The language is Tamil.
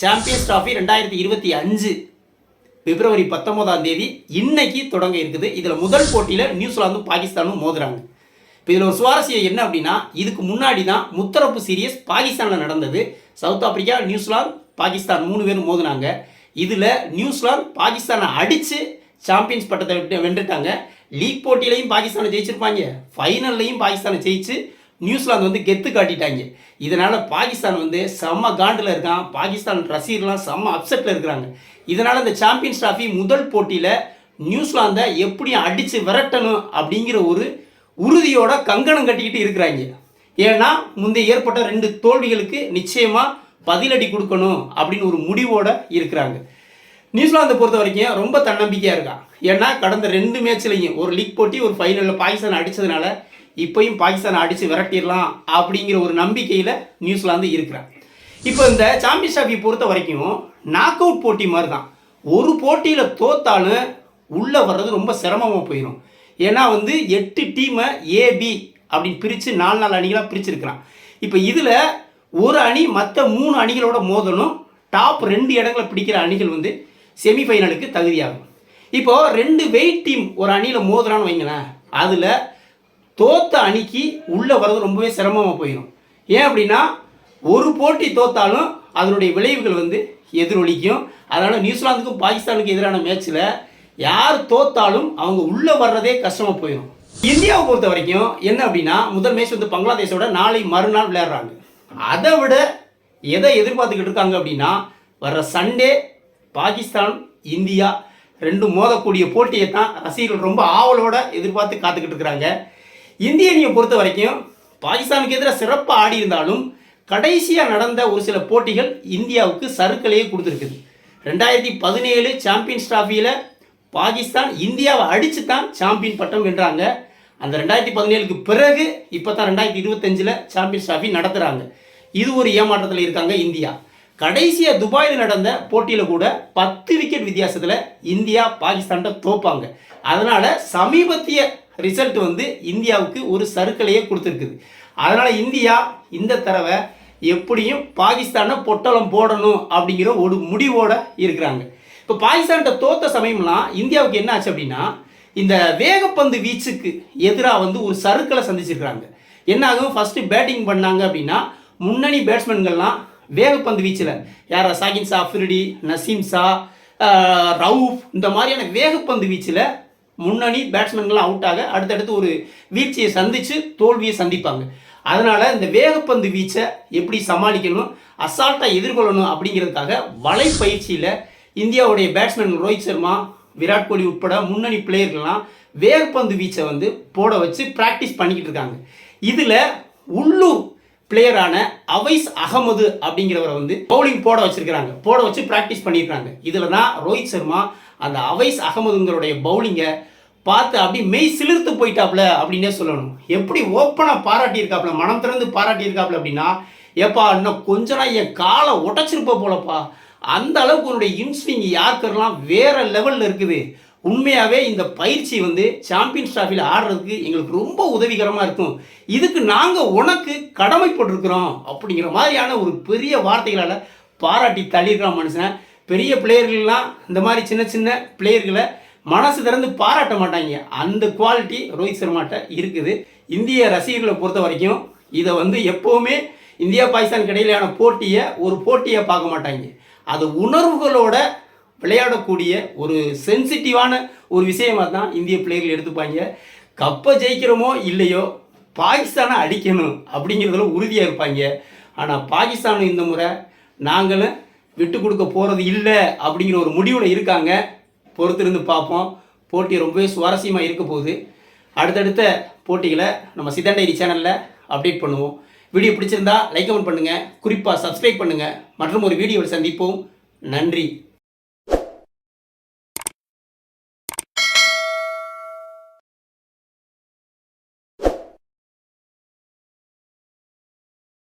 சாம்பியன்ஸ் டிராஃபி 2025 பிப்ரவரி 19ஆம் தேதி இன்னைக்கு தொடங்க இருக்குது. இதில் முதல் போட்டியில் நியூசிலாந்தும் பாகிஸ்தானும் மோதுறாங்க. இப்போ இதில் ஒரு சுவாரஸ்யம் என்ன அப்படின்னா, இதுக்கு முன்னாடி தான் முத்தரப்பு சீரியஸ் பாகிஸ்தானில் நடந்தது. சவுத் ஆப்பிரிக்கா, நியூசிலாந்து, பாகிஸ்தான் 3 பேரும் மோதுனாங்க. இதில் நியூசிலாந்து பாகிஸ்தானை அடித்து சாம்பியன்ஸ் பட்டத்தை வென்றுட்டாங்க. லீக் போட்டியிலையும் பாகிஸ்தானை ஜெயிச்சிருப்பாங்க, ஃபைனல்லையும் பாகிஸ்தானை ஜெயிச்சு நியூசிலாந்து கெத்து காட்டிட்டாங்க. இதனால் பாகிஸ்தான் செம்ம காண்டில் இருக்கான். பாகிஸ்தான் ரசிகர்லாம் செம்ம அப்செட்டில் இருக்கிறாங்க. இதனால் இந்த சாம்பியன்ஸ் டிராஃபி முதல் போட்டியில் நியூசிலாந்தை எப்படி அடித்து விரட்டணும் அப்படிங்கிற ஒரு உறுதியோட கங்கணம் கட்டிக்கிட்டு இருக்கிறாங்க. ஏன்னா முந்தைய ஏற்பட்ட 2 தோல்விகளுக்கு நிச்சயமாக பதிலடி கொடுக்கணும் அப்படின்னு ஒரு முடிவோடு இருக்கிறாங்க. நியூசிலாந்தை பொறுத்த வரைக்கும் ரொம்ப தன்னம்பிக்கையாக இருக்கான். ஏன்னா கடந்த 2 மேட்ச்லையும் ஒரு லீக் போட்டி ஒரு ஃபைனலில் பாகிஸ்தான் அடித்ததுனால இப்போயும் பாகிஸ்தானை அடித்து விரட்டிடலாம் அப்படிங்கிற ஒரு நம்பிக்கையில் நியூசிலாந்து இருக்கிறாங்க. இப்போ இந்த சாம்பியன்ஸ் டிராஃபி பொறுத்த வரைக்கும் நாக் அவுட் போட்டி மாதிரி தான். ஒரு போட்டியில் தோத்தாலும் உள்ளே வர்றது ரொம்ப சிரமமாக போயிடும். ஏன்னா 8 டீமை ஏபி அப்படின்னு பிரித்து 4 அணிகளாக பிரிச்சுருக்கிறான். இப்போ இதில் ஒரு அணி மற்ற 3 அணிகளோட மோதலும் டாப் 2 இடங்களை பிடிக்கிற அணிகள் செமிஃபைனலுக்கு தகுதியாகும். இப்போது 2 வெயிட் டீம் ஒரு அணியில் மோதுறான்னு வைங்களேன், அதில் தோத்த அணிக்கு உள்ளே வர்றது ரொம்பவே சிரமமாக போயிடும். ஏன் அப்படின்னா ஒரு போட்டி தோத்தாலும் அதனுடைய விளைவுகள் எதிரொலிக்கும். அதனால் நியூசிலாந்துக்கும் பாகிஸ்தானுக்கும் எதிரான மேட்ச்சில் யார் தோத்தாலும் அவங்க உள்ளே வர்றதே கஷ்டமாக போயிடும். இந்தியாவை பொறுத்த வரைக்கும் என்ன அப்படின்னா, முதல் மேட்ச் பங்களாதேஷோட நாளை மறுநாள் விளையாடுறாங்க. அதை விட எதை எதிர்பார்த்துக்கிட்டு இருக்காங்க அப்படின்னா, வர்ற சண்டே பாகிஸ்தான் இந்தியா 2 மோதக்கூடிய போட்டியை தான் ரசிகர்கள் ரொம்ப ஆவலோடு எதிர்பார்த்து காத்துக்கிட்டு இருக்கிறாங்க. இந்திய அணியை பொறுத்த வரைக்கும் பாகிஸ்தானுக்கு எதிராக சிறப்பாக ஆடி இருந்தாலும் கடைசியாக நடந்த ஒரு சில போட்டிகள் இந்தியாவுக்கு சறுக்கலையே கொடுத்துருக்குது. 2017 சாம்பியன்ஸ் டிராஃபியில் பாகிஸ்தான் இந்தியாவை அடித்து தான் சாம்பியன் பட்டம் வென்றாங்க. அந்த 2017க்கு பிறகு இப்போ தான் 2025 சாம்பியன்ஸ் டிராஃபி நடத்துகிறாங்க. இது ஒரு ஏமாற்றத்தில் இருக்காங்க இந்தியா. கடைசியாக துபாயில் நடந்த போட்டியில் கூட 10 விக்கெட் வித்தியாசத்தில் இந்தியா பாகிஸ்தான்கிட்ட தோப்பாங்க. அதனால் சமீபத்திய ரிசல்ட் இந்தியாவுக்கு ஒரு சறுக்கலையே கொடுத்துருக்குது. அதனால் இந்தியா இந்த தடவை எப்படியும் பாகிஸ்தானை பொட்டலம் போடணும் அப்படிங்கிற ஒரு முடிவோடு இருக்கிறாங்க. இப்போ பாகிஸ்தான்கிட்ட தோத்த சமயம்லாம் இந்தியாவுக்கு என்ன ஆச்சு அப்படின்னா, இந்த வேகப்பந்து வீச்சுக்கு எதிராக ஒரு சறுக்கலை சந்திச்சிருக்கிறாங்க. என்ன ஆகும், ஃபஸ்ட்டு பேட்டிங் பண்ணாங்க அப்படின்னா முன்னணி பேட்ஸ்மேன்கள்லாம் வேகப்பந்து வீச்சில் யார் சாகின் ஷா அஃப்ரிடி, நசீம் ஷா, ரவுஃப், இந்த மாதிரியான வேகப்பந்து வீச்சில் முன்னணி பேட்ஸ்மேன்கள்லாம் அவுட் ஆக அடுத்தடுத்து ஒரு வீழ்ச்சியை சந்தித்து தோல்வியை சந்திப்பாங்க. அதனால் இந்த வேகப்பந்து வீச்சை எப்படி சமாளிக்கணும், அசால்ட்டாக எதிர்கொள்ளணும் அப்படிங்கிறதுக்காக வலை பயிற்சியில் இந்தியாவுடைய பேட்ஸ்மேன் ரோஹித் சர்மா, விராட் கோலி உட்பட முன்னணி பிளேயர்கள்லாம் வேகப்பந்து வீச்சை போட வச்சு ப்ராக்டிஸ் பண்ணிக்கிட்டு இருக்காங்க. இதில் உள்ளூர் பிளேயரான அவைஸ் அகமது அப்படிங்கிறவரை பவுலிங் போட வச்சு ப்ராக்டிஸ் பண்ணியிருக்காங்க. இதில் தான் ரோஹித் சர்மா அந்த அவைஸ் அகமதுங்கிறோடைய பவுலிங்கை பார்த்து அப்படி மெய் சிலிர்த்து போயிட்டாப்ல அப்படின்னே சொல்லணும். எப்படி ஓப்பனாக பாராட்டியிருக்காப்ல, மனம் திறந்து பாராட்டியிருக்காப்ல அப்படின்னா, ஏப்பா இன்னும் கொஞ்ச நாள் என் காலை உடச்சிருப்ப போலப்பா, அந்த அளவுக்கு உன்னுடைய இன்ஸ்விங் யார்க்கர்லாம் வேற லெவலில் இருக்குது. உண்மையாகவே இந்த பயிற்சி சாம்பியன்ஸ் டிராஃபியில் ஆடுறதுக்கு எங்களுக்கு ரொம்ப உதவிகரமாக இருக்கும். இதுக்கு நாங்கள் உனக்கு கடமைப்பட்டிருக்கிறோம் அப்படிங்கிற மாதிரியான ஒரு பெரிய வார்த்தைகளால் பாராட்டி தள்ளியிருக்கிற மனுஷன். பெரிய பிளேயர்கள்லாம் இந்த மாதிரி சின்ன சின்ன பிளேயர்களை மனசு திறந்து பாராட்ட மாட்டாங்க. அந்த குவாலிட்டி ரோஹித் சர்மாட்ட இருக்குது. இந்திய ரசிகர்களை பொறுத்த வரைக்கும் இதை எப்போவுமே இந்தியா பாகிஸ்தான் இடையிலான போட்டியை ஒரு போட்டியை பார்க்க மாட்டாங்க. அது உணர்வுகளோட விளையாடக்கூடிய ஒரு சென்சிட்டிவான ஒரு விஷயமாக தான் இந்திய பிளேயர்கள் எடுத்துப்பாங்க. கப்பை ஜெயிக்கிறோமோ இல்லையோ பாகிஸ்தானை அடிக்கணும் அப்படிங்கிறதுல உறுதியாக இருப்பாங்க. ஆனால் பாகிஸ்தானும் இந்த முறை நாங்களும் விட்டு கொடுக்க போகிறது இல்லை அப்படிங்கிற ஒரு முடிவில் இருக்காங்க. பொறுத்திருந்து பார்ப்போம். போட்டி ரொம்பவே சுவாரஸ்யமாக இருக்க போகுது. அடுத்தடுத்த போட்டிகளை நம்ம சிதன் டைரி சேனலில் அப்டேட் பண்ணுவோம். வீடியோ பிடிச்சிருந்தா லைக் கமெண்ட் பண்ணுங்கள், குறிப்பாக சப்ஸ்கிரைப் பண்ணுங்கள். மற்றும் ஒரு வீடியோவில் சந்திப்போம். நன்றி.